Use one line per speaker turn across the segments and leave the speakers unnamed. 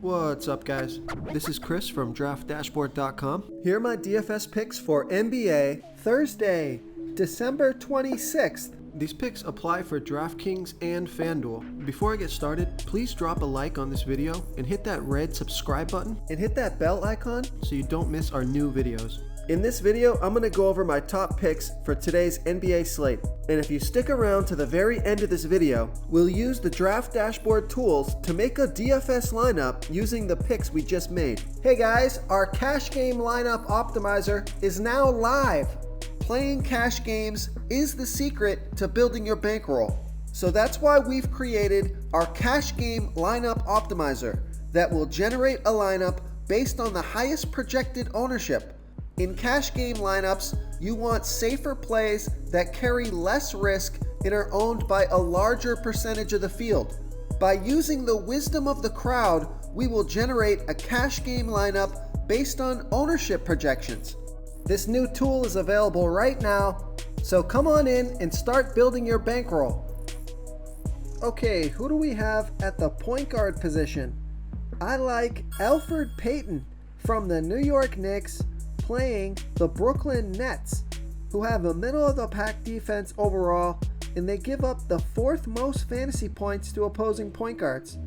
What's up, guys? This is Chris from DraftDashboard.com. Here are my DFS picks for NBA Thursday, December 26th. These picks apply for DraftKings and FanDuel. Before I get started, please drop a like on this video and hit that red subscribe button and hit that bell icon so you don't miss our new videos. In this video, I'm going to go over my top picks for today's NBA slate. And if you stick around to the very end of this video, we'll use the Draft Dashboard tools to make a DFS lineup using the picks we just made. Hey guys, our cash game lineup optimizer is now live. Playing cash games is the secret to building your bankroll. So that's why we've created our cash game lineup optimizer that will generate a lineup based on the highest projected ownership. In cash game lineups, you want safer plays that carry less risk and are owned by a larger percentage of the field. By using the wisdom of the crowd, we will generate a cash game lineup based on ownership projections. This new tool is available right now, so come on in and start building your bankroll. Okay, who do we have at the point guard position? I like Elfrid Payton from the New York Knicks playing the Brooklyn Nets, who have a middle-of-the-pack defense overall, and they give up the fourth most fantasy points to opposing point guards.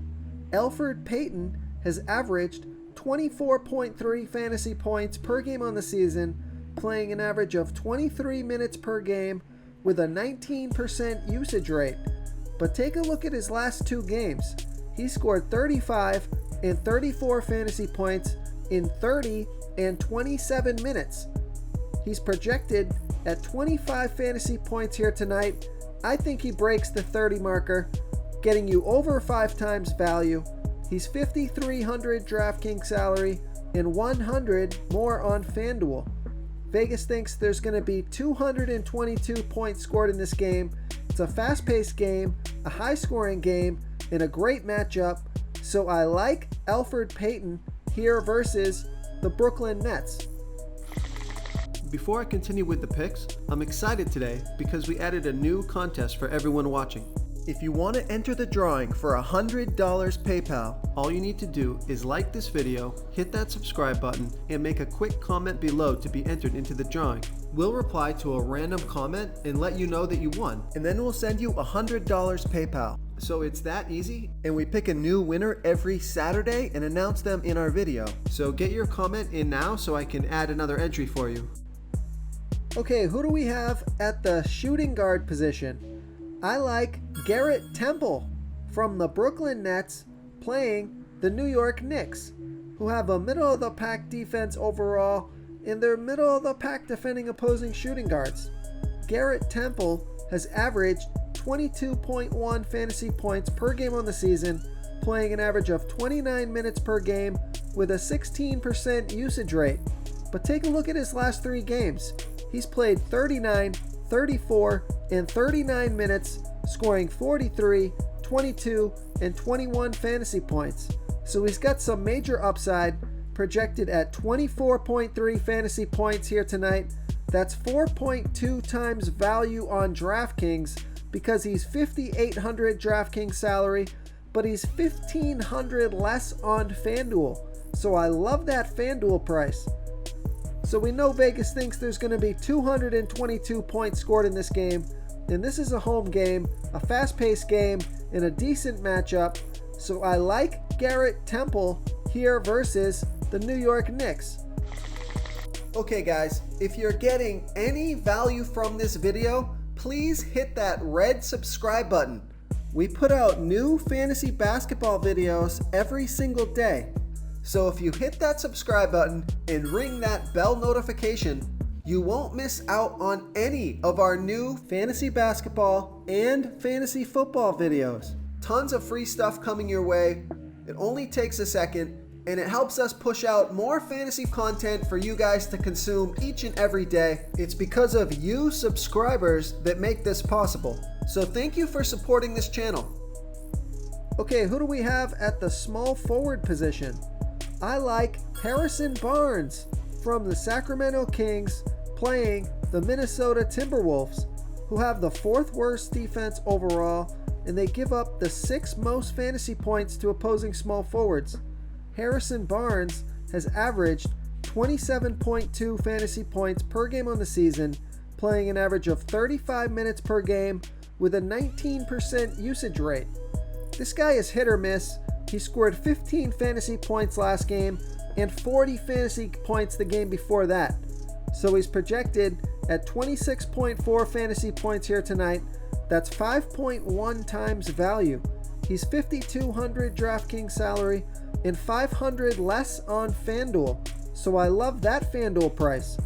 Elfrid Payton has averaged 24.3 fantasy points per game on the season, playing an average of 23 minutes per game with a 19% usage rate. But take a look at his last two games. He scored 35 and 34 fantasy points in 30 and 27 minutes. He's projected at 25 fantasy points here tonight. I think he breaks the 30 marker, getting you over 5 times value. He's $5,300 DraftKings salary and 100 more on FanDuel. Vegas thinks there's going to be 222 points scored in this game. It's a fast-paced game, a high-scoring game, and a great matchup. So I like Elfrid Payton here versus the Brooklyn Nets. Before I continue with the picks, I'm excited today because we added a new contest for everyone watching. If you want to enter the drawing for $100 PayPal, all you need to do is like this video, hit that subscribe button, and make a quick comment below to be entered into the drawing. We'll reply to a random comment and let you know that you won, and then we'll send you $100 PayPal. So it's that easy, and we pick a new winner every Saturday and announce them in our video. So get your comment in now so I can add another entry for you. Okay, who do we have at the shooting guard position? I like Garrett Temple from the Brooklyn Nets playing the New York Knicks, who have a middle-of-the-pack defense overall, and they're middle-of-the-pack defending opposing shooting guards. Garrett Temple has averaged 22.1 fantasy points per game on the season, playing an average of 29 minutes per game with a 16% usage rate. But take a look at his last 3 games. He's played 39, 34, and 39 minutes, scoring 43, 22, and 21 fantasy points. So he's got some major upside, projected at 24.3 fantasy points here tonight. That's 4.2 times value on DraftKings because he's $5,800 DraftKings salary, but he's $1,500 less on FanDuel. So I love that FanDuel price. So we know Vegas thinks there's going to be 222 points scored in this game, and this is a home game, a fast-paced game, and a decent matchup. So I like Garrett Temple here versus the New York Knicks. Okay guys, if you're getting any value from this video, please hit that red subscribe button. We put out new fantasy basketball videos every single day. So if you hit that subscribe button and ring that bell notification, you won't miss out on any of our new fantasy basketball and fantasy football videos. Tons of free stuff coming your way. It only takes a second, and it helps us push out more fantasy content for you guys to consume each and every day. It's because of you subscribers that make this possible. So thank you for supporting this channel. Okay, who do we have at the small forward position? I like Harrison Barnes from the Sacramento Kings playing the Minnesota Timberwolves, who have the 4th worst defense overall, and they give up the 6th most fantasy points to opposing small forwards. Harrison Barnes has averaged 27.2 fantasy points per game on the season, playing an average of 35 minutes per game with a 19% usage rate. This guy is hit or miss. He scored 15 fantasy points last game and 40 fantasy points the game before that. So he's projected at 26.4 fantasy points here tonight. That's 5.1 times value. He's 5,200 DraftKings salary and 500 less on FanDuel. So I love that FanDuel price.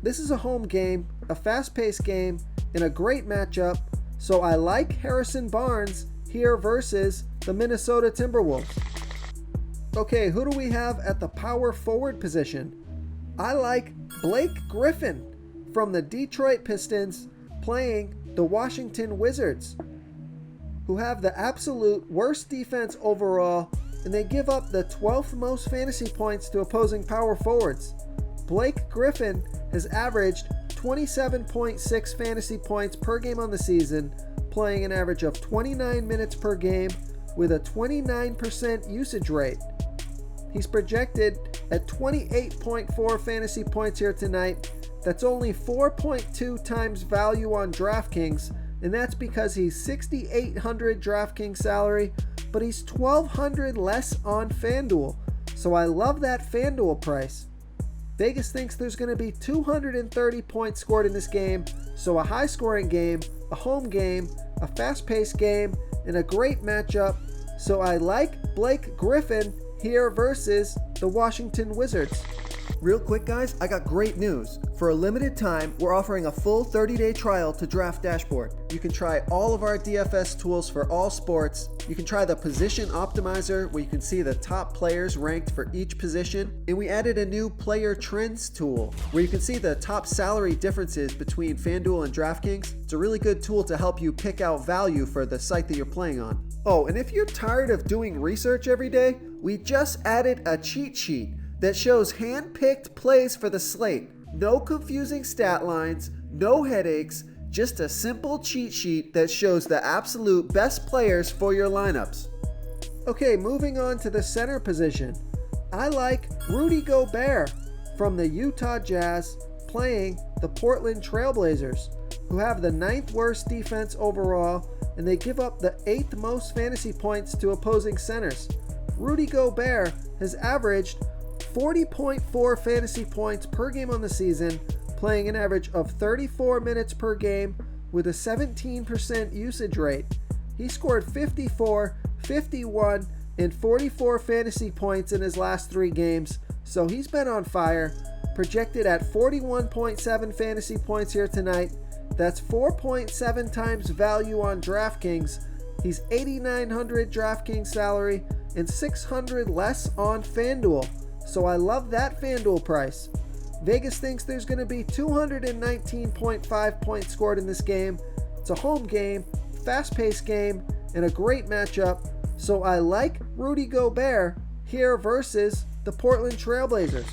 This is a home game, a fast-paced game, and a great matchup. So I like Harrison Barnes here versus the Minnesota Timberwolves. Okay, who do we have at the power forward position? I like Blake Griffin from the Detroit Pistons playing the Washington Wizards, who have the absolute worst defense overall, and they give up the 12th most fantasy points to opposing power forwards. Blake Griffin has averaged 27.6 fantasy points per game on the season, playing an average of 29 minutes per game with a 29% usage rate. He's projected at 28.4 fantasy points here tonight. That's only 4.2 times value on DraftKings, and that's because he's 6,800 DraftKings salary, but he's 1,200 less on FanDuel. So I love that FanDuel price. Vegas thinks there's going to be 230 points scored in this game, so a high-scoring game, a home game, a fast-paced game, and a great matchup. So I like Blake Griffin here versus the Washington Wizards. Real quick, guys, I got great news. For a limited time, we're offering a full 30-day trial to Draft Dashboard. You can try all of our DFS tools for all sports. You can try the Position Optimizer, where you can see the top players ranked for each position. And we added a new Player Trends tool, where you can see the top salary differences between FanDuel and DraftKings. It's a really good tool to help you pick out value for the site that you're playing on. Oh, and if you're tired of doing research every day, we just added a cheat sheet that shows hand-picked plays for the slate. No confusing stat lines, no headaches, just a simple cheat sheet that shows the absolute best players for your lineups. Okay, moving on to the center position. I like Rudy Gobert from the Utah Jazz playing the Portland Trailblazers, who have the 9th worst defense overall, and they give up the 8th most fantasy points to opposing centers. Rudy Gobert has averaged 40.4 fantasy points per game on the season, playing an average of 34 minutes per game with a 17% usage rate. He scored 54, 51, and 44 fantasy points in his last 3 games, so he's been on fire. Projected at 41.7 fantasy points here tonight. That's 4.7 times value on DraftKings. He's 8,900 DraftKings salary and 600 less on FanDuel. So I love that FanDuel price. Vegas thinks there's going to be 219.5 points scored in this game. It's a home game, fast-paced game, and a great matchup. So I like Rudy Gobert here versus the Portland Trailblazers.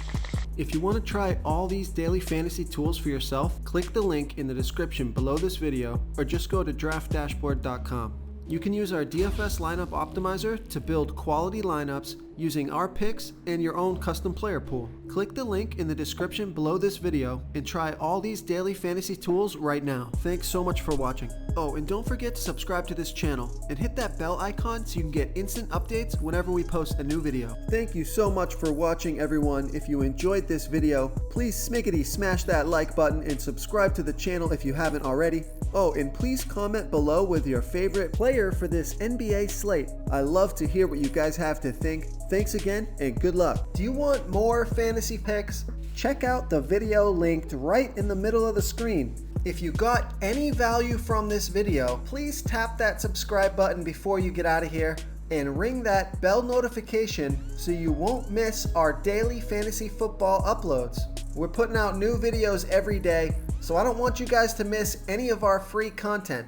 If you want to try all these daily fantasy tools for yourself, click the link in the description below this video or just go to draftdashboard.com. You can use our DFS lineup optimizer to build quality lineups using our picks and your own custom player pool. Click the link in the description below this video and try all these daily fantasy tools right now. Thanks so much for watching. Oh, and don't forget to subscribe to this channel and hit that bell icon so you can get instant updates whenever we post a new video. Thank you so much for watching, everyone. If you enjoyed this video, please smiggity smash that like button and subscribe to the channel if you haven't already. Oh, and please comment below with your favorite player for this NBA slate. I love to hear what you guys have to think. Thanks again and good luck. Do you want more fantasy picks? Check out the video linked right in the middle of the screen. If you got any value from this video, please tap that subscribe button before you get out of here and ring that bell notification so you won't miss our daily fantasy football uploads. We're putting out new videos every day, so I don't want you guys to miss any of our free content.